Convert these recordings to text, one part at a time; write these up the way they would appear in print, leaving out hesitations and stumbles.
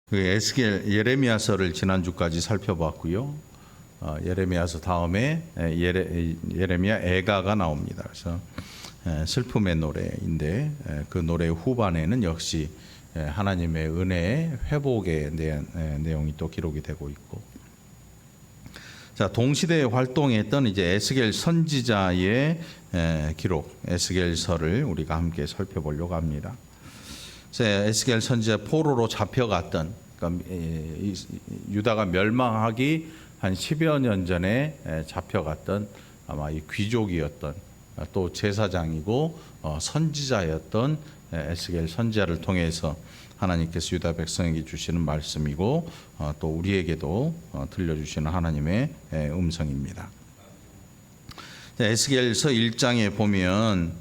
그 에스겔 예레미야서를 지난주까지 살펴봤고요. 예레미야서 다음에 예레미야 애가가 나옵니다. 그래서 슬픔의 노래인데 그 노래 후반에는 역시 하나님의 은혜의 회복에 대한 내용이 또 기록이 되고 있고, 자, 동시대에 활동했던 이제 에스겔 선지자의 기록, 에스겔서를 우리가 함께 살펴보려고 합니다. 에스겔 선지자 포로로 잡혀갔던, 그러니까 유다가 멸망하기 한 10여 년 전에 잡혀갔던 아마 이 귀족이었던 또 제사장이고 선지자였던 에스겔 선지자를 통해서 하나님께서 유다 백성에게 주시는 말씀이고 또 우리에게도 들려주시는 하나님의 음성입니다. 에스겔서 1장에 보면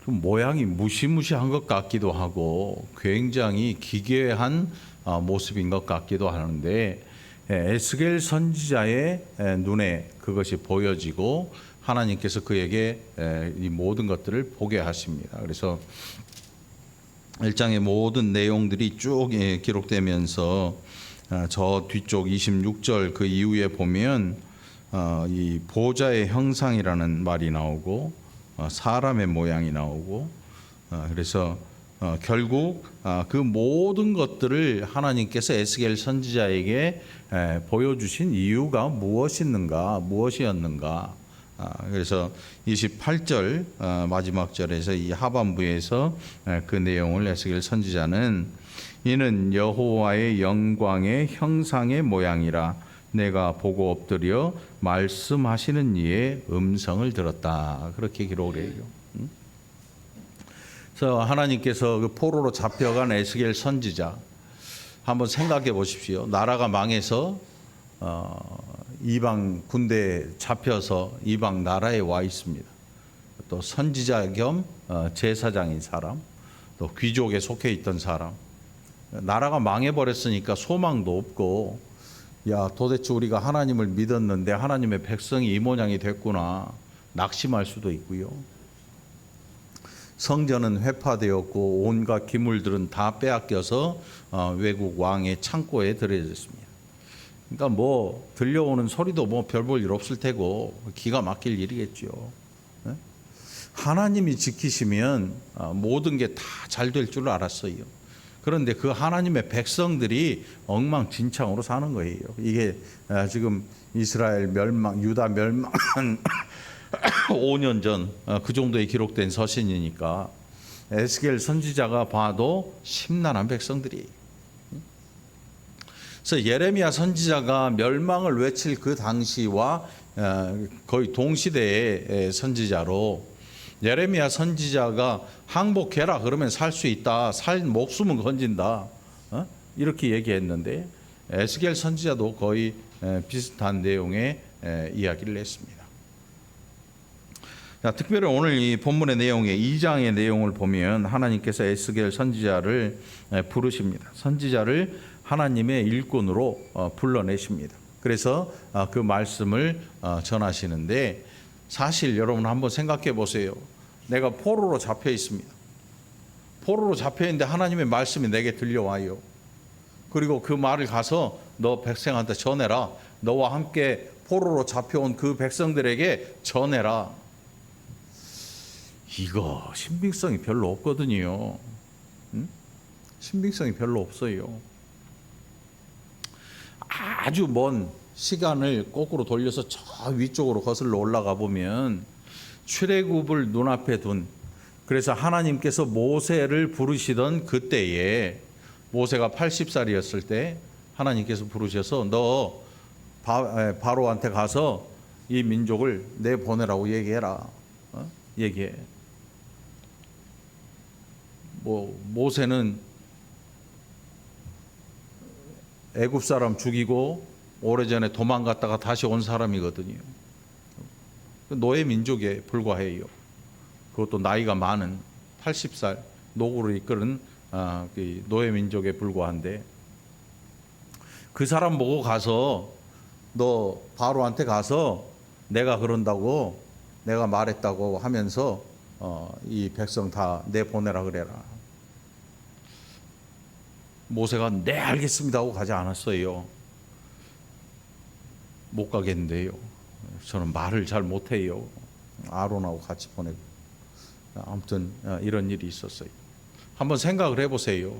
좀 모양이 무시무시한 것 같기도 하고 굉장히 기괴한 모습인 것 같기도 하는데, 에스겔 선지자의 눈에 그것이 보여지고 하나님께서 그에게 이 모든 것들을 보게 하십니다. 그래서 1장의 모든 내용들이 쭉 기록되면서 저 뒤쪽 26절 그 이후에 보면 이 보좌의 형상이라는 말이 나오고 사람의 모양이 나오고, 그래서 결국 그 모든 것들을 하나님께서 에스겔 선지자에게 보여주신 이유가 무엇이었는가. 그래서 28절 마지막 절에서 이 하반부에서 그 내용을 에스겔 선지자는 이는 여호와의 영광의 형상의 모양이라 내가 보고 엎드려 말씀하시는 이의 음성을 들었다, 그렇게 기록을 해요. 그래서 하나님께서 그 포로로 잡혀간 에스겔 선지자 한번 생각해 보십시오. 나라가 망해서 이방 군대에 잡혀서 이방 나라에 와 있습니다. 또 선지자 겸 제사장인 사람, 또 귀족에 속해 있던 사람, 나라가 망해버렸으니까 소망도 없고, 야, 도대체 우리가 하나님을 믿었는데 하나님의 백성이 이 모양이 됐구나, 낙심할 수도 있고요. 성전은 회파되었고 온갖 기물들은 다 빼앗겨서 외국 왕의 창고에 들여졌습니다. 그러니까 들려오는 소리도 별 볼 일 없을 테고 기가 막힐 일이겠죠. 하나님이 지키시면 모든 게 다 잘 될 줄 알았어요. 그런데 그 하나님의 백성들이 엉망진창으로 사는 거예요. 이게 지금 이스라엘 멸망, 유다 멸망 5년 전 그 정도에 기록된 서신이니까 에스겔 선지자가 봐도 심란한 백성들이. 그래서 예레미야 선지자가 멸망을 외칠 그 당시와 거의 동시대의 선지자로, 예레미야 선지자가 항복해라 그러면 살 수 있다, 목숨은 건진다, 이렇게 얘기했는데 에스겔 선지자도 거의 비슷한 내용의 이야기를 했습니다. 자, 특별히 오늘 이 본문의 내용에 2장의 내용을 보면 하나님께서 에스겔 선지자를 부르십니다. 선지자를 하나님의 일꾼으로 불러내십니다. 그래서 그 말씀을 전하시는데, 사실 여러분 한번 생각해 보세요. 내가 포로로 잡혀 있습니다. 포로로 잡혀 있는데 하나님의 말씀이 내게 들려와요. 그리고 그 말을 가서 너 백성한테 전해라. 너와 함께 포로로 잡혀온 그 백성들에게 전해라. 이거 신빙성이 별로 없거든요. 신빙성이 별로 없어요. 아주 먼 시간을 거꾸로 돌려서 저 위쪽으로 거슬러 올라가 보면 출애굽을 눈앞에 둔, 그래서 하나님께서 모세를 부르시던 그때에, 모세가 80살이었을 때 하나님께서 부르셔서 너 바로한테 가서 이 민족을 내보내라고 얘기해라. 얘기해. 모세는 애굽 사람 죽이고 오래전에 도망갔다가 다시 온 사람이거든요. 노예 민족에 불과해요. 그것도 나이가 많은 80살 노구를 이끄는 노예 민족에 불과한데, 그 사람 보고 가서 너 바로한테 가서 내가 그런다고, 내가 말했다고 하면서 이 백성 다 내보내라 그래라. 모세가 네 알겠습니다 하고 가지 않았어요. 못 가겠는데요. 저는 말을 잘 못해요. 아론하고 같이 보내고. 아무튼 이런 일이 있었어요. 한번 생각을 해보세요.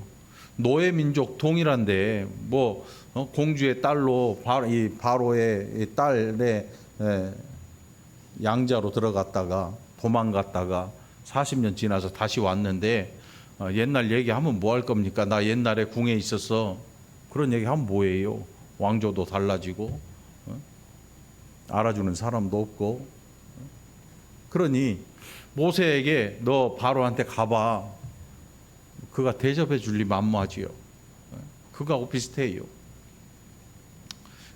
노예 민족 동일한데 뭐 공주의 딸로 이 바로의 딸의 양자로 들어갔다가 도망갔다가 40년 지나서 다시 왔는데 옛날 얘기하면 뭐 할 겁니까? 나 옛날에 궁에 있었어. 그런 얘기하면 뭐예요? 왕조도 달라지고 알아주는 사람도 없고. 그러니 모세에게 너 바로한테 가봐. 그가 대접해 줄리 만무하지요. 그거하고 비슷해요.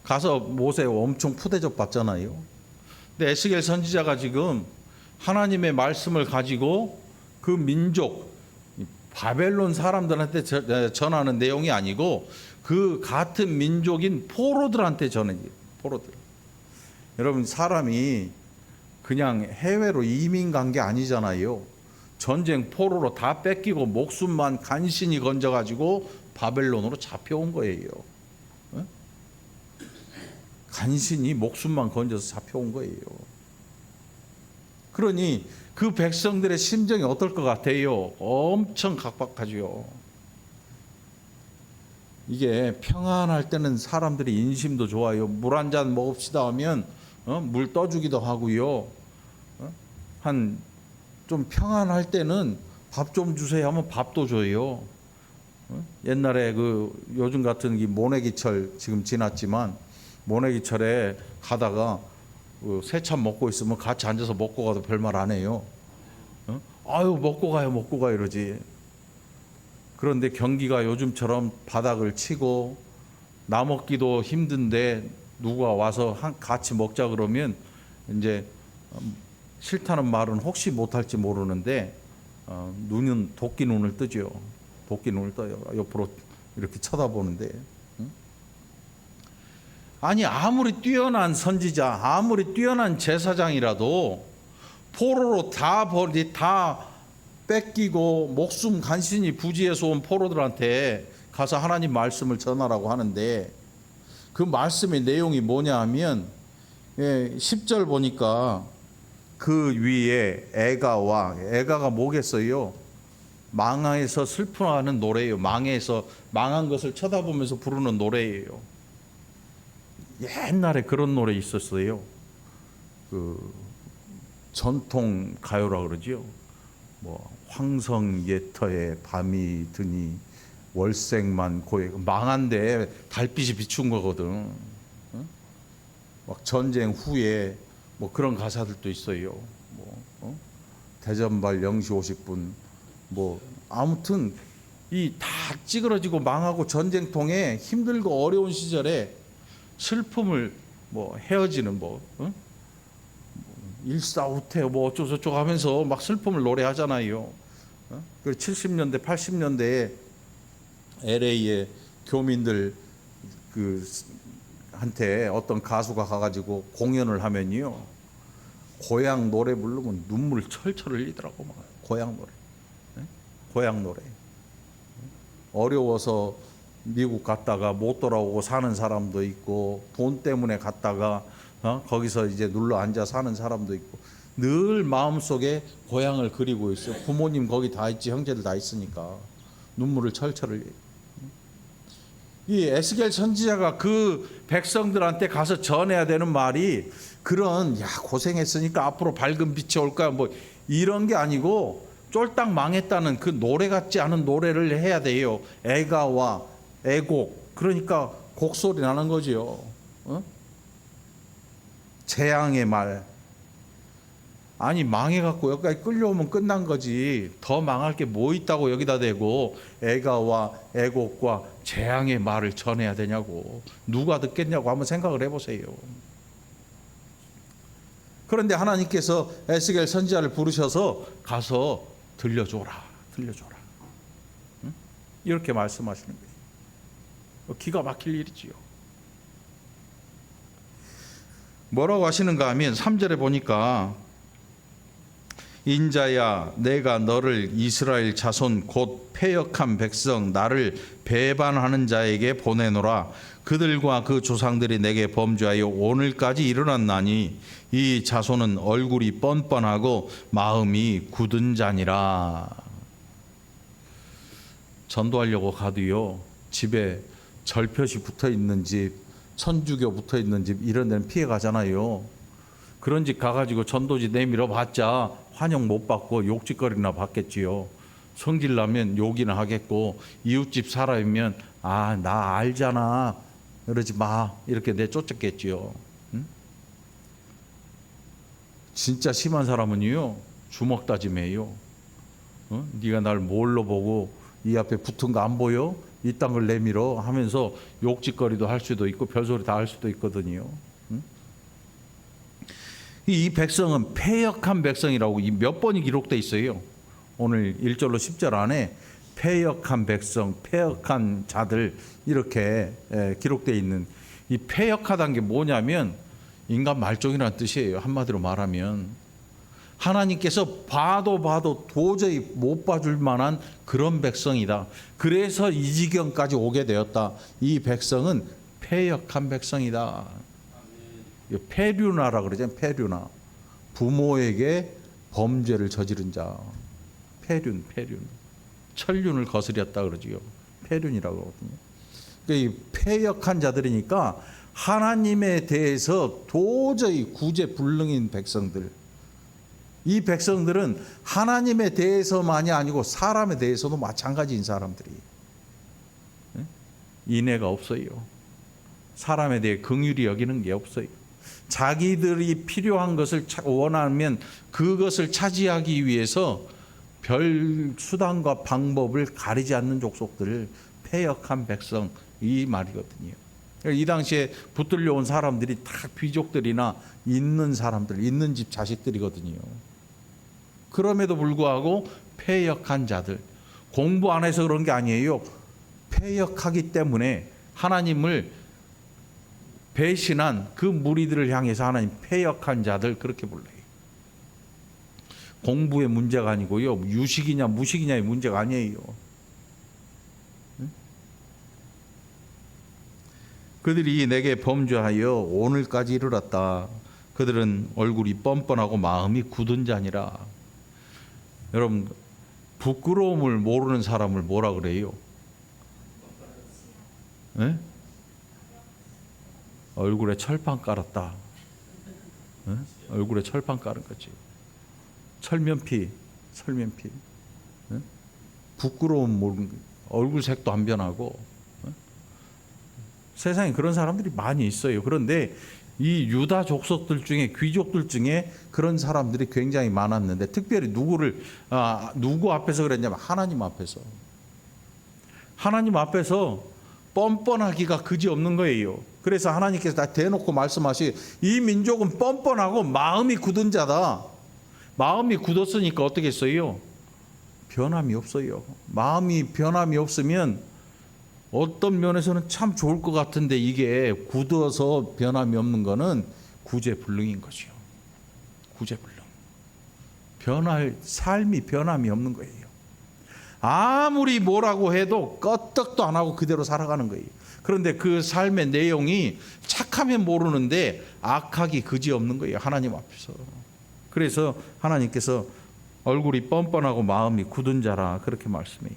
가서 모세 엄청 푸대접 받잖아요. 근데 에스겔 선지자가 지금 하나님의 말씀을 가지고 그 민족 바벨론 사람들한테 전하는 내용이 아니고 그 같은 민족인 포로들한테 전해요. 포로들. 여러분, 사람이 그냥 해외로 이민 간 게 아니잖아요. 전쟁 포로로 다 뺏기고 목숨만 간신히 건져가지고 바벨론으로 잡혀온 거예요. 간신히 목숨만 건져서 잡혀온 거예요. 그러니 그 백성들의 심정이 어떨 것 같아요? 엄청 각박하죠. 이게 평안할 때는 사람들이 인심도 좋아요. 물 한 잔 먹읍시다 하면 물 떠주기도 하고요. 한 좀 평안할 때는 밥 좀 주세요 하면 밥도 줘요. 옛날에 그 요즘 같은 이 모내기철 지금 지났지만 모내기철에 가다가 새참 먹고 있으면 같이 앉아서 먹고 가도 별말 안 해요. 아유 먹고 가요 이러지. 그런데 경기가 요즘처럼 바닥을 치고 나 먹기도 힘든데 누가 와서 같이 먹자 그러면 이제 싫다는 말은 혹시 못할지 모르는데 눈은 도끼 눈을 뜨죠. 도끼 눈을 떠요. 옆으로 이렇게 쳐다보는데. 아니 아무리 뛰어난 선지자, 아무리 뛰어난 제사장이라도 포로로 다 뺏기고 목숨 간신히 부지해서 온 포로들한테 가서 하나님 말씀을 전하라고 하는데 그 말씀의 내용이 뭐냐 하면 10절 보니까 그 위에 애가가 뭐겠어요? 망하에서 슬퍼하는 노래예요. 망해서 망한 것을 쳐다보면서 부르는 노래예요. 옛날에 그런 노래 있었어요. 그 전통 가요라 그러죠. 뭐 황성 예터에 밤이 드니 월색만 고해. 망한데 달빛이 비춘 거거든. 막 전쟁 후에 뭐 그런 가사들도 있어요. 뭐 대전발 0시 50분 뭐 아무튼 이 다 찌그러지고 망하고 전쟁통에 힘들고 어려운 시절에 슬픔을 뭐 헤어지는 일사후퇴 뭐 어쩌고저쩌고 하면서 막 슬픔을 노래하잖아요. 그 70년대 80년대에 LA의 교민들 한테 어떤 가수가 가가지고 공연을 하면요 고향 노래 부르면 눈물 철철 흘리더라고. 막 고향 노래. 고향 노래. 어려워서 미국 갔다가 못 돌아오고 사는 사람도 있고 돈 때문에 갔다가 거기서 이제 눌러 앉아 사는 사람도 있고 늘 마음속에 고향을 그리고 있어요. 부모님 거기 다 있지, 형제들 다 있으니까 눈물을 철철 흘려요. 이 에스겔 선지자가 그 백성들한테 가서 전해야 되는 말이 그런 고생했으니까 앞으로 밝은 빛이 올 거야 뭐 이런 게 아니고 쫄딱 망했다는 그 노래 같지 않은 노래를 해야 돼요. 애가와 애곡, 그러니까 곡소리 나는 거죠. 재앙의 말. 아니 망해갖고 여기까지 끌려오면 끝난 거지. 더 망할 게 뭐 있다고 여기다 대고 애가와 애곡과 재앙의 말을 전해야 되냐고. 누가 듣겠냐고 한번 생각을 해보세요. 그런데 하나님께서 에스겔 선지자를 부르셔서 가서 들려줘라. 응? 이렇게 말씀하시는 거예요. 기가 막힐 일이지요. 뭐라고 하시는가 하면 3절에 보니까 인자야, 내가 너를 이스라엘 자손 곧 패역한 백성 나를 배반하는 자에게 보내노라. 그들과 그 조상들이 내게 범죄하여 오늘까지 일어났나니 이 자손은 얼굴이 뻔뻔하고 마음이 굳은 자니라. 전도하려고 가도요, 집에 절볕이 붙어 있는 집, 천주교 붙어 있는 집 이런 데는 피해 가잖아요. 그런 집 가가지고 전도지 내밀어 봤자 환영 못 받고 욕짓거리나 받겠지요. 성질 나면 욕이나 하겠고, 이웃집 사람이면 아, 나 알잖아, 그러지 마, 이렇게 내쫓았겠지요. 응? 진짜 심한 사람은요, 주먹 다짐해요. 네가 날 뭘로 보고 이 앞에 붙은 거 안 보여? 이딴 걸 내밀어 하면서 욕짓거리도 할 수도 있고 별소리 다 할 수도 있거든요. 이 백성은 패역한 백성이라고 몇 번이 기록돼 있어요. 오늘 1절로 10절 안에 패역한 백성, 패역한 자들 이렇게 기록돼 있는, 이 패역하다는 게 뭐냐면 인간 말종이라는 뜻이에요. 한마디로 말하면 하나님께서 봐도 도저히 못 봐줄 만한 그런 백성이다. 그래서 이 지경까지 오게 되었다. 이 백성은 패역한 백성이다. 패류나라 그러잖아요. 패류나. 부모에게 범죄를 저지른 자. 패륜. 천륜을 거스렸다 그러지요. 패륜이라고 하거든요. 그러니까 이 패역한 자들이니까 하나님에 대해서 도저히 구제불능인 백성들. 이 백성들은 하나님에 대해서만이 아니고 사람에 대해서도 마찬가지인 사람들이. 인애가 없어요. 사람에 대해 긍휼히 여기는 게 없어요. 자기들이 필요한 것을 원하면 그것을 차지하기 위해서 별 수단과 방법을 가리지 않는 족속들을 패역한 백성, 이 말이거든요. 이 당시에 붙들려 온 사람들이 다 귀족들이나 있는 사람들, 있는 집 자식들이거든요. 그럼에도 불구하고 패역한 자들, 공부 안 해서 그런 게 아니에요. 패역하기 때문에 하나님을 배신한 그 무리들을 향해서 하나님 패역한 자들 그렇게 불러요. 공부의 문제가 아니고요, 유식이냐 무식이냐의 문제가 아니에요. 그들이 내게 범죄하여 오늘까지 이르렀다. 그들은 얼굴이 뻔뻔하고 마음이 굳은 자니라. 여러분, 부끄러움을 모르는 사람을 뭐라 그래요? 네? 얼굴에 철판 깔았다. 네? 얼굴에 철판 깔은 거지. 철면피. 네? 부끄러움 모르는, 얼굴 색도 안 변하고. 네? 세상에 그런 사람들이 많이 있어요. 그런데 이 유다 족속들 중에, 귀족들 중에 그런 사람들이 굉장히 많았는데, 특별히 누구 앞에서 그랬냐면 하나님 앞에서. 하나님 앞에서 뻔뻔하기가 그지없는 거예요. 그래서 하나님께서 다 대놓고 말씀하시, 이 민족은 뻔뻔하고 마음이 굳은 자다. 마음이 굳었으니까 어떻게 했어요? 변함이 없어요. 마음이 변함이 없으면 어떤 면에서는 참 좋을 것 같은데, 이게 굳어서 변함이 없는 거는 구제불능인 거죠. 구제불능. 삶이 변함이 없는 거예요. 아무리 뭐라고 해도 끄떡도 안 하고 그대로 살아가는 거예요. 그런데 그 삶의 내용이 착하면 모르는데 악하기 그지없는 거예요. 하나님 앞에서. 그래서 하나님께서 얼굴이 뻔뻔하고 마음이 굳은 자라 그렇게 말씀해요.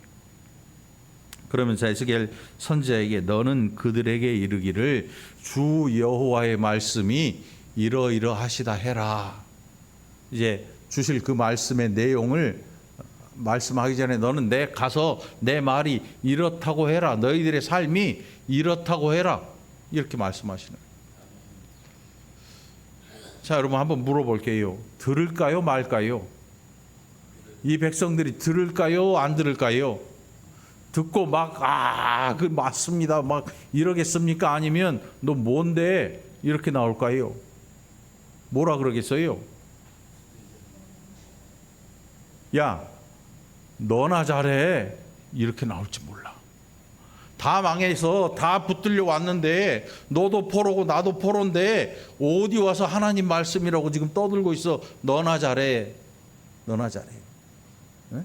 그러면서 에스겔 선지자에게 너는 그들에게 이르기를 주 여호와의 말씀이 이러이러하시다 해라. 이제 주실 그 말씀의 내용을 말씀하기 전에 너는 가서 내 말이 이렇다고 해라. 너희들의 삶이 이렇다고 해라. 이렇게 말씀하시는 거예요. 자, 여러분 한번 물어볼게요. 들을까요, 말까요? 이 백성들이 들을까요, 안 들을까요? 듣고 그 맞습니다, 막 이러겠습니까? 아니면 너 뭔데? 이렇게 나올까요? 뭐라 그러겠어요? 야, 너나 잘해. 이렇게 나올지 몰라. 다 망해서 다 붙들려 왔는데 너도 포로고 나도 포로인데 어디 와서 하나님 말씀이라고 지금 떠들고 있어. 너나 잘해. 너나 잘해. 네?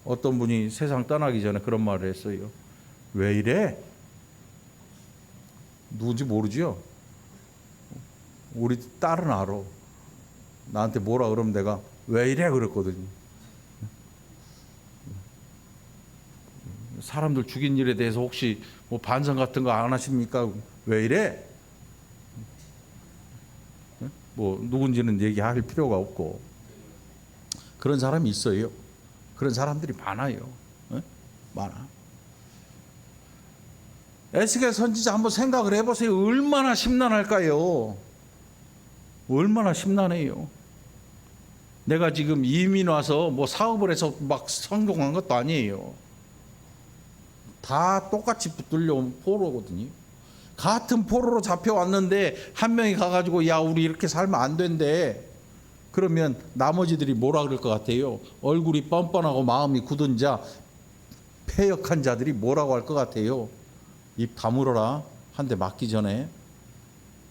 어떤 분이 세상 떠나기 전에 그런 말을 했어요. 왜 이래? 누군지 모르죠? 우리 딸은 알아. 나한테 뭐라 그러면 내가 왜 이래? 그랬거든요. 사람들 죽인 일에 대해서 혹시 뭐 반성 같은 거 안 하십니까? 왜 이래? 뭐 누군지는 얘기할 필요가 없고 그런 사람이 있어요. 그런 사람들이 많아요. 많아. 에스겔 선지자 한번 생각을 해보세요. 얼마나 심란할까요? 얼마나 심란해요. 내가 지금 이민 와서 뭐 사업을 해서 막 성공한 것도 아니에요. 다 똑같이 붙들려온 포로거든요. 같은 포로로 잡혀왔는데 한 명이 가가지고 야 우리 이렇게 살면 안 된대. 그러면 나머지들이 뭐라 그럴 것 같아요? 얼굴이 뻔뻔하고 마음이 굳은 자, 패역한 자들이 뭐라고 할 것 같아요? 입 다물어라. 한 대 맞기 전에.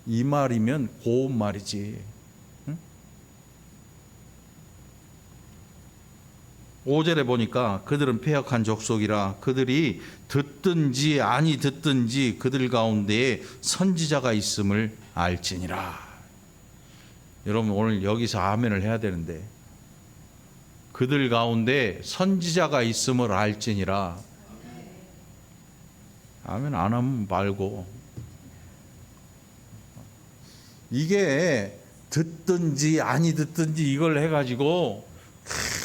이 말이면 고운 말이지. 응? 5절에 보니까 그들은 패역한 족속이라 그들이 듣든지 아니 듣든지 그들 가운데에 선지자가 있음을 알지니라. 여러분 오늘 여기서 아멘을 해야 되는데 그들 가운데 선지자가 있음을 알지니라. 아멘 안 하면 말고. 이게 듣든지 아니 듣든지 이걸 해가지고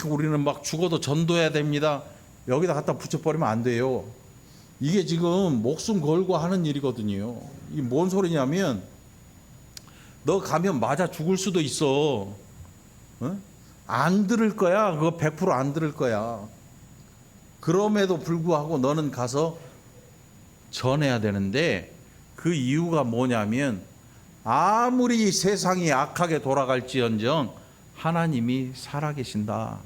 우리는 막 죽어도 전도해야 됩니다. 여기다 갖다 붙여버리면 안 돼요. 이게 지금 목숨 걸고 하는 일이거든요. 이게 뭔 소리냐면 너 가면 맞아 죽을 수도 있어. 안 들을 거야. 그거 100% 안 들을 거야. 그럼에도 불구하고 너는 가서 전해야 되는데 그 이유가 뭐냐면 아무리 세상이 악하게 돌아갈지언정 하나님이 살아계신다.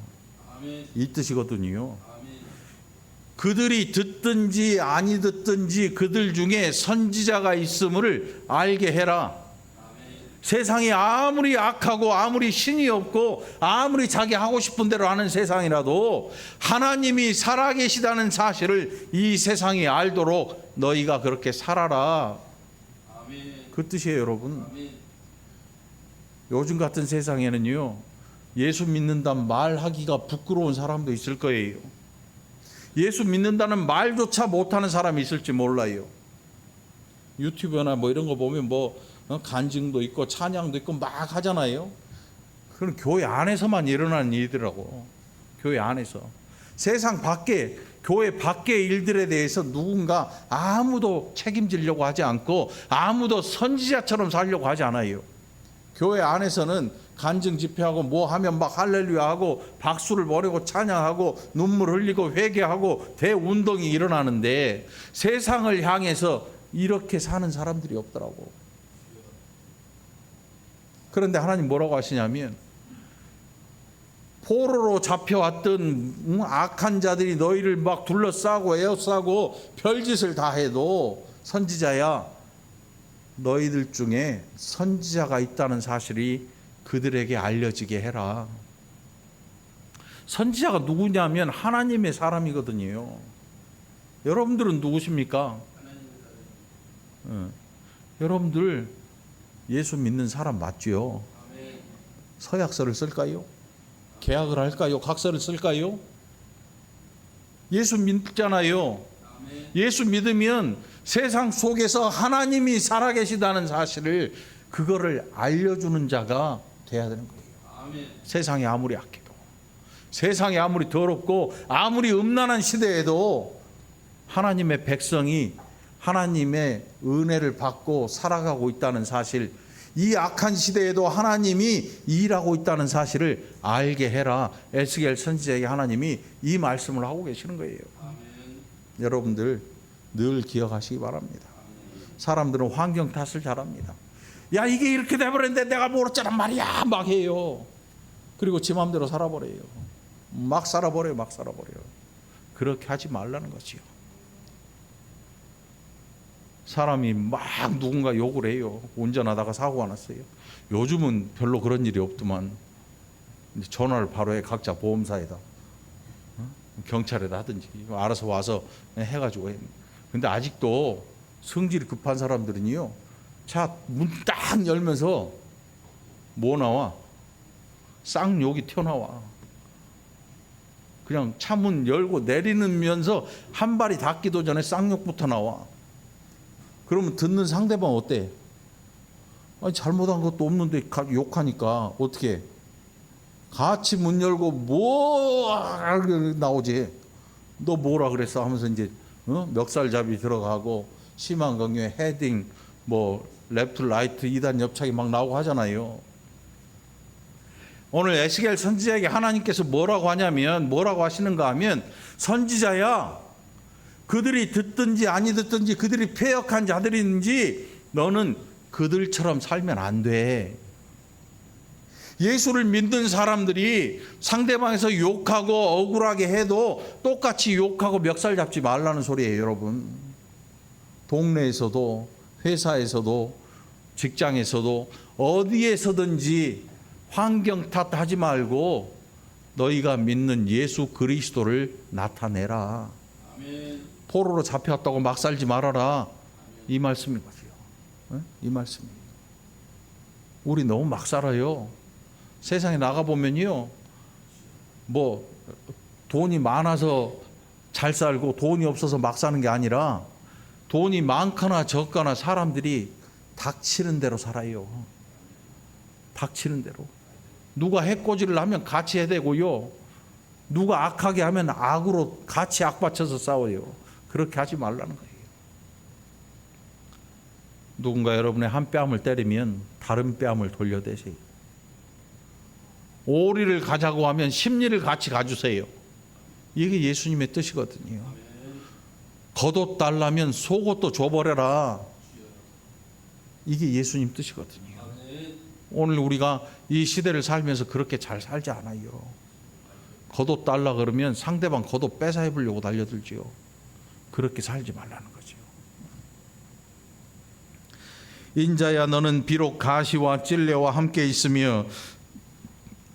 아멘. 이 뜻이거든요. 아멘. 그들이 듣든지 아니 듣든지 그들 중에 선지자가 있음을 알게 해라. 아멘. 세상이 아무리 악하고 아무리 신이 없고 아무리 자기 하고 싶은 대로 하는 세상이라도 하나님이 살아계시다는 사실을 이 세상이 알도록 너희가 그렇게 살아라. 아멘. 그 뜻이에요, 여러분. 아멘. 요즘 같은 세상에는요, 예수 믿는다는 말하기가 부끄러운 사람도 있을 거예요. 예수 믿는다는 말조차 못하는 사람이 있을지 몰라요. 유튜브나 뭐 이런 거 보면 뭐 간증도 있고 찬양도 있고 막 하잖아요. 그건 교회 안에서만 일어나는 일이더라고. 교회 안에서. 세상 밖에, 교회 밖의 일들에 대해서 누군가 아무도 책임지려고 하지 않고 아무도 선지자처럼 살려고 하지 않아요. 교회 안에서는 간증 집회하고 뭐 하면 막 할렐루야 하고 박수를 보내고 찬양하고 눈물 흘리고 회개하고 대운동이 일어나는데 세상을 향해서 이렇게 사는 사람들이 없더라고. 그런데 하나님 뭐라고 하시냐면 포로로 잡혀왔던 악한 자들이 너희를 막 둘러싸고 에워싸고 별짓을 다 해도 선지자야 너희들 중에 선지자가 있다는 사실이 그들에게 알려지게 해라. 선지자가 누구냐면 하나님의 사람이거든요. 여러분들은 누구십니까? 여러분들 예수 믿는 사람 맞죠? 서약서를 쓸까요? 계약을 할까요? 각서를 쓸까요? 예수 믿잖아요. 예수 믿으면 세상 속에서 하나님이 살아계시다는 사실을 그거를 알려주는 자가 돼야 되는 거예요. 아멘. 세상이 아무리 악해도 세상이 아무리 더럽고 아무리 음란한 시대에도 하나님의 백성이 하나님의 은혜를 받고 살아가고 있다는 사실, 이 악한 시대에도 하나님이 일하고 있다는 사실을 알게 해라. 에스겔 선지자에게 하나님이 이 말씀을 하고 계시는 거예요. 아멘. 여러분들 늘 기억하시기 바랍니다. 사람들은 환경 탓을 잘합니다. 야 이게 이렇게 돼버렸는데 내가 모르잖아 말이야 막 해요. 그리고 지 마음대로 살아버려요. 막 살아버려요. 막 살아버려요. 그렇게 하지 말라는 거지요. 사람이 막 누군가 욕을 해요. 운전하다가 사고가 났어요. 요즘은 별로 그런 일이 없더만 이제 전화를 바로 해. 각자 보험사에다, 경찰에다 하든지 알아서 와서 해가지고 해. 근데 아직도 성질이 급한 사람들은요, 차 문 딱 열면서 뭐 나와? 쌍욕이 튀어나와. 그냥 차 문 열고 내리면서 한 발이 닿기도 전에 쌍욕부터 나와. 그러면 듣는 상대방 어때? 아니, 잘못한 것도 없는데 욕하니까 어떻게? 같이 문 열고 뭐 나오지? 너 뭐라 그랬어? 하면서 이제 멱살잡이 들어가고 심한 경우에 헤딩, 뭐 레프트 라이트 2단 옆차기 막 나오고 하잖아요. 오늘 에스겔 선지자에게 하나님께서 뭐라고 하냐면, 뭐라고 하시는가 하면, 선지자야, 그들이 듣든지 아니 듣든지 그들이 패역한 자들인지 너는 그들처럼 살면 안 돼. 예수를 믿는 사람들이 상대방에서 욕하고 억울하게 해도 똑같이 욕하고 멱살 잡지 말라는 소리예요, 여러분. 동네에서도, 회사에서도, 직장에서도, 어디에서든지 환경 탓하지 말고 너희가 믿는 예수 그리스도를 나타내라. 아멘. 포로로 잡혀왔다고 막 살지 말아라. 이 말씀인 거죠. 이 말씀이에요. 우리 너무 막 살아요. 세상에 나가보면요, 뭐 돈이 많아서 잘 살고 돈이 없어서 막 사는 게 아니라 돈이 많거나 적거나 사람들이 닥치는 대로 살아요. 닥치는 대로. 누가 해코지를 하면 같이 해대고요, 누가 악하게 하면 악으로 같이 악받쳐서 싸워요. 그렇게 하지 말라는 거예요. 누군가 여러분의 한 뺨을 때리면 다른 뺨을 돌려대세요. 오리를 가자고 하면 십리를 같이 가주세요. 이게 예수님의 뜻이거든요. 겉옷 달라면 속옷도 줘버려라. 이게 예수님 뜻이거든요. 오늘 우리가 이 시대를 살면서 그렇게 잘 살지 않아요. 겉옷 달라 그러면 상대방 겉옷 뺏어 입으려고 달려들지요. 그렇게 살지 말라는 거죠. 인자야, 너는 비록 가시와 찔레와 함께 있으며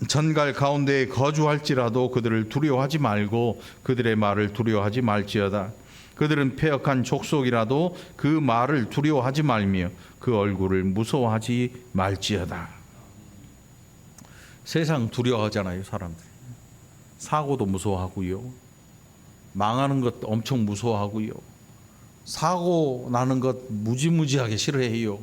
전갈 가운데에 거주할지라도 그들을 두려워하지 말고 그들의 말을 두려워하지 말지어다. 그들은 패역한 족속이라도 그 말을 두려워하지 말며 그 얼굴을 무서워하지 말지어다. 세상 두려워하잖아요, 사람들. 사고도 무서워하고요, 망하는 것 엄청 무서워하고요, 사고 나는 것 무지무지하게 싫어해요.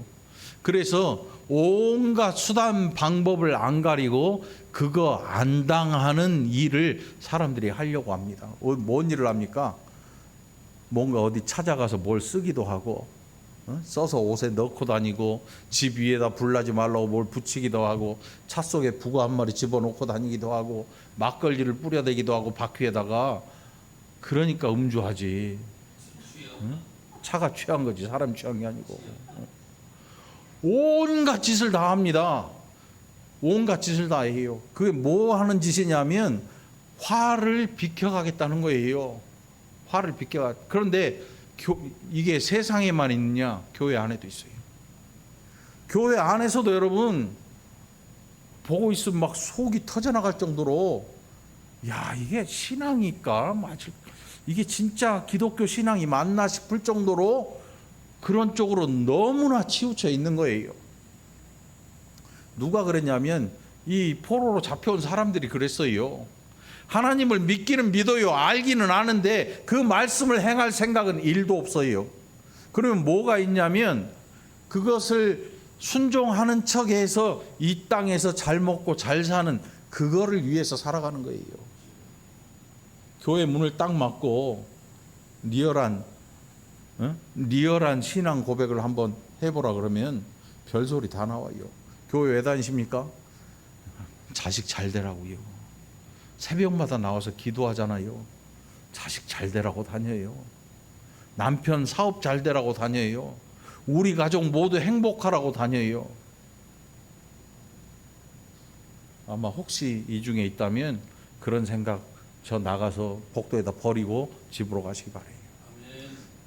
그래서 온갖 수단 방법을 안 가리고 그거 안 당하는 일을 사람들이 하려고 합니다. 뭔 일을 합니까? 뭔가 어디 찾아가서 뭘 쓰기도 하고, 써서 옷에 넣고 다니고, 집 위에다 불나지 말라고 뭘 붙이기도 하고, 차 속에 북어 한 마리 집어넣고 다니기도 하고, 막걸리를 뿌려대기도 하고 바퀴에다가. 그러니까 음주하지. 차가 취한 거지, 사람 취한 게 아니고. 온갖 짓을 다 합니다. 온갖 짓을 다 해요. 그게 뭐 하는 짓이냐면 화를 비켜가겠다는 거예요. 화를 비켜가. 그런데 이게 세상에만 있느냐? 교회 안에도 있어요. 교회 안에서도 여러분 보고 있으면 막 속이 터져나갈 정도로, 야, 이게 신앙일까? 맞을, 이게 진짜 기독교 신앙이 맞나 싶을 정도로 그런 쪽으로 너무나 치우쳐 있는 거예요. 누가 그랬냐면 이 포로로 잡혀온 사람들이 그랬어요. 하나님을 믿기는 믿어요. 알기는 아는데 그 말씀을 행할 생각은 1도 없어요. 그러면 뭐가 있냐면 그것을 순종하는 척해서 이 땅에서 잘 먹고 잘 사는 그거를 위해서 살아가는 거예요. 교회 문을 딱 막고 리얼한 신앙 고백을 한번 해보라 그러면 별소리 다 나와요. 교회 왜 다니십니까? 자식 잘 되라고요. 새벽마다 나와서 기도하잖아요. 자식 잘 되라고 다녀요. 남편 사업 잘 되라고 다녀요. 우리 가족 모두 행복하라고 다녀요. 아마 혹시 이 중에 있다면 그런 생각 저 나가서 복도에다 버리고 집으로 가시기 바래요.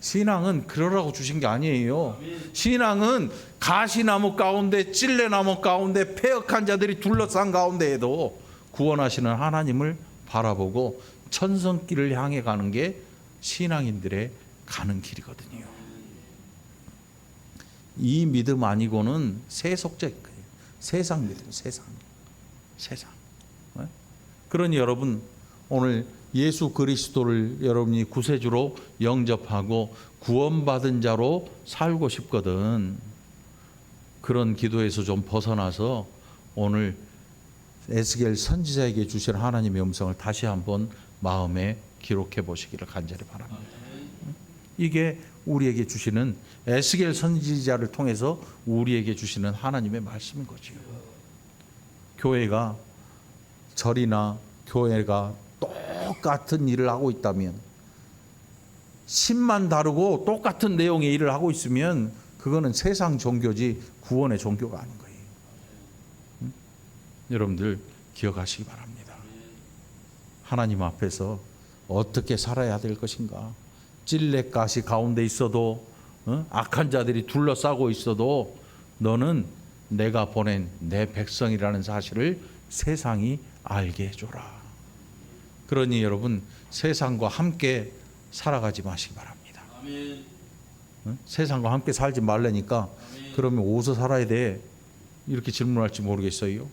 신앙은 그러라고 주신 게 아니에요. 신앙은 가시나무 가운데 찔레나무 가운데 패역한 자들이 둘러싼 가운데에도 구원하시는 하나님을 바라보고 천성길을 향해 가는 게 신앙인들의 가는 길이거든요. 이 믿음 아니고는 세속적 거예요. 세상 믿음, 세상. 그러니 여러분, 오늘 예수 그리스도를 여러분이 구세주로 영접하고 구원받은 자로 살고 싶거든. 그런 기도에서 좀 벗어나서 오늘 에스겔 선지자에게 주신 하나님의 음성을 다시 한번 마음에 기록해 보시기를 간절히 바랍니다. 이게 우리에게 주시는, 에스겔 선지자를 통해서 우리에게 주시는 하나님의 말씀인 거죠. 교회가, 절이나 교회가 똑같은 일을 하고 있다면, 신만 다르고 똑같은 내용의 일을 하고 있으면 그거는 세상 종교지 구원의 종교가 아닌 거예요. 여러분들 기억하시기 바랍니다. 하나님 앞에서 어떻게 살아야 될 것인가? 찔레가시 가운데 있어도, 악한 자들이 둘러싸고 있어도 너는 내가 보낸 내 백성이라는 사실을 세상이 알게 해줘라. 그러니 여러분, 세상과 함께 살아가지 마시기 바랍니다. 세상과 함께 살지 말라니까 그러면 어디서 살아야 돼? 이렇게 질문할지 모르겠어요.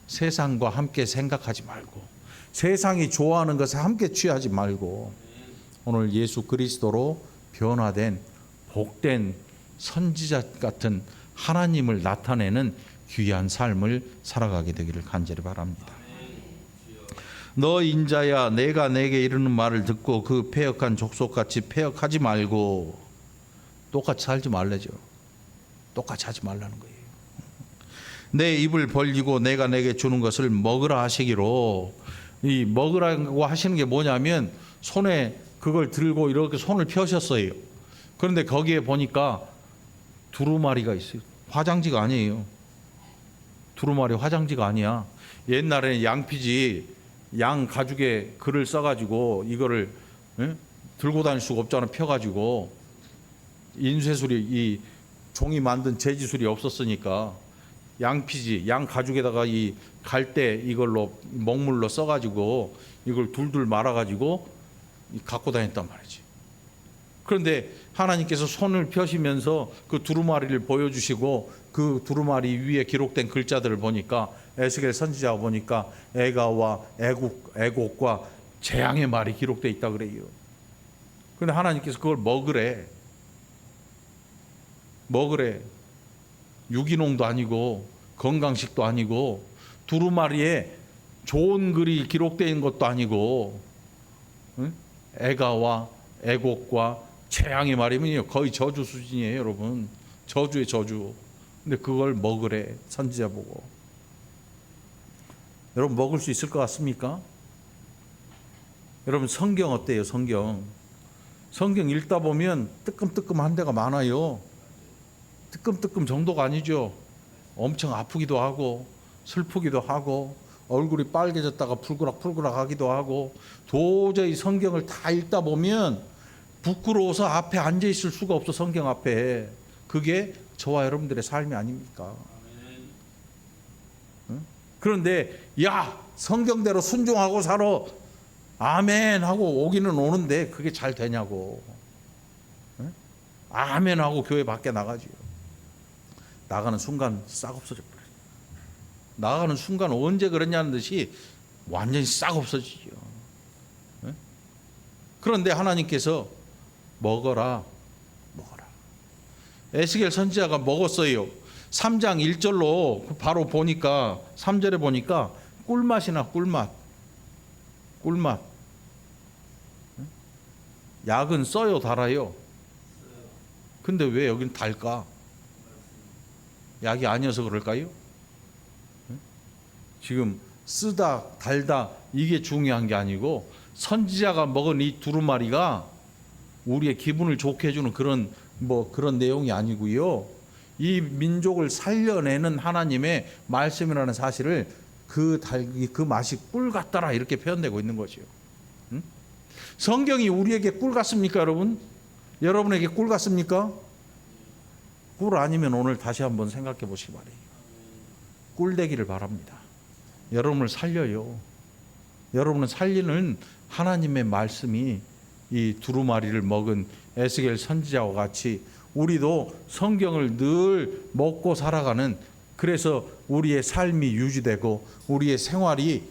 세상과 함께 생각하지 말고, 세상이 좋아하는 것에 함께 취하지 말고, 오늘 예수 그리스도로 변화된 복된 선지자 같은 하나님을 나타내는 귀한 삶을 살아가게 되기를 간절히 바랍니다. 너 인자야, 내가 내게 이르는 말을 듣고 그 패역한 족속같이 패역하지 말고, 똑같이 살지 말래죠. 똑같이 하지 말라는 거예요. 내 입을 벌리고 내가 내게 주는 것을 먹으라 하시기로, 이 먹으라고 하시는 게 뭐냐면 손에 그걸 들고 이렇게 손을 펴셨어요. 그런데 거기에 보니까 두루마리가 있어요. 화장지가 아니에요. 두루마리 화장지가 아니야. 옛날에는 양피지, 양 가죽에 글을 써가지고 이거를 들고 다닐 수가 없잖아. 펴가지고 인쇄술이, 이 종이 만든 재지술이 없었으니까 양피지, 양 가죽에다가 이 갈대 이걸로 먹물로 써가지고 이걸 둘둘 말아가지고 갖고 다녔단 말이지. 그런데 하나님께서 손을 펴시면서 그 두루마리를 보여주시고 그 두루마리 위에 기록된 글자들을 보니까, 에스겔 선지자가 보니까 애가와 애곡과 재앙의 말이 기록되어 있다 그래요. 그런데 하나님께서 그걸 먹으래. 유기농도 아니고 건강식도 아니고 두루마리에 좋은 글이 기록되어 있는 것도 아니고, 애가와 애곡과 재앙의 말이면요 거의 저주 수준이에요. 여러분, 저주의 저주. 근데 그걸 먹으래, 선지자 보고. 여러분, 먹을 수 있을 것 같습니까? 여러분, 성경 어때요? 성경 읽다 보면 뜨끔뜨끔한 데가 많아요. 뜨끔뜨끔 정도가 아니죠. 엄청 아프기도 하고 슬프기도 하고 얼굴이 빨개졌다가 풀그락 하기도 하고, 도저히 성경을 다 읽다 보면 부끄러워서 앞에 앉아 있을 수가 없어. 성경 앞에. 그게 저와 여러분들의 삶이 아닙니까? 그런데 야, 성경대로 순종하고 살아, 아멘 하고 오기는 오는데 그게 잘 되냐고. 아멘 하고 교회 밖에 나가지요. 나가는 순간 싹 없어져 버려요. 나가는 순간 언제 그랬냐는 듯이 완전히 싹 없어지죠. 그런데 하나님께서 먹어라. 에스겔 선지자가 먹었어요. 3장 1절로 바로 보니까, 3절에 보니까 꿀맛이나 꿀맛. 약은 써요, 달아요? 근데 왜 여긴 달까? 약이 아니어서 그럴까요? 지금 쓰다 달다 이게 중요한 게 아니고, 선지자가 먹은 이 두루마리가 우리의 기분을 좋게 해주는 그런 내용이 아니고요. 이 민족을 살려내는 하나님의 말씀이라는 사실을 그 맛이 꿀 같더라 이렇게 표현되고 있는 거죠. 성경이 우리에게 꿀 같습니까, 여러분? 여러분에게 꿀 같습니까? 꿀 아니면 오늘 다시 한번 생각해 보시기 바래요. 꿀 되기를 바랍니다. 여러분을 살려요. 여러분을 살리는 하나님의 말씀이 이 두루마리를 먹은 에스겔 선지자와 같이 우리도 성경을 늘 먹고 살아가는, 그래서 우리의 삶이 유지되고 우리의 생활이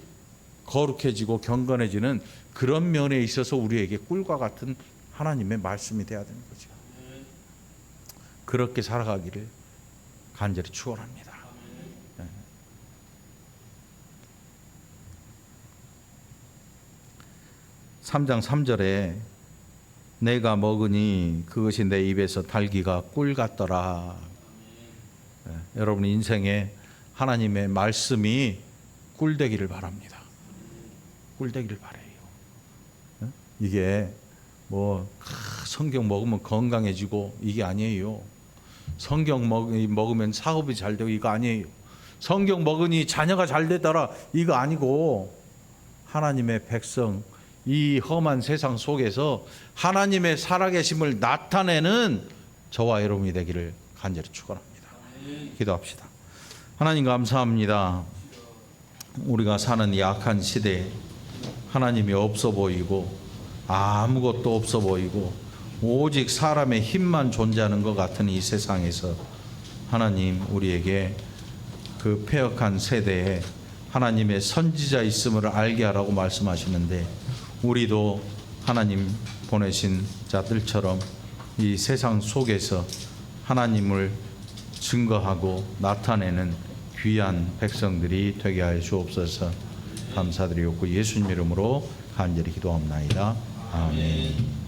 거룩해지고 경건해지는 그런 면에 있어서 우리에게 꿀과 같은 하나님의 말씀이 되어야 되는 거죠. 그렇게 살아가기를 간절히 축원합니다. 3장 3절에 내가 먹으니 그것이 내 입에서 달기가 꿀 같더라. 여러분 인생에 하나님의 말씀이 꿀 되기를 바랍니다. 꿀 되기를 바래요. 이게 뭐 성경 먹으면 건강해지고 이게 아니에요. 성경 먹으면 사업이 잘 되고 이거 아니에요. 성경 먹으니 자녀가 잘 되더라 이거 아니고, 하나님의 백성 이 험한 세상 속에서 하나님의 살아계심을 나타내는 저와 여러분이 되기를 간절히 축원합니다. 기도합시다. 하나님 감사합니다. 우리가 사는 이 악한 시대에 하나님이 없어 보이고 아무것도 없어 보이고 오직 사람의 힘만 존재하는 것 같은 이 세상에서 하나님 우리에게 그 패역한 세대에 하나님의 선지자 있음을 알게 하라고 말씀하시는데, 우리도 하나님 보내신 자들처럼 이 세상 속에서 하나님을 증거하고 나타내는 귀한 백성들이 되게 하여 주옵소서. 감사드리옵고 예수님 이름으로 간절히 기도합나이다. 아멘.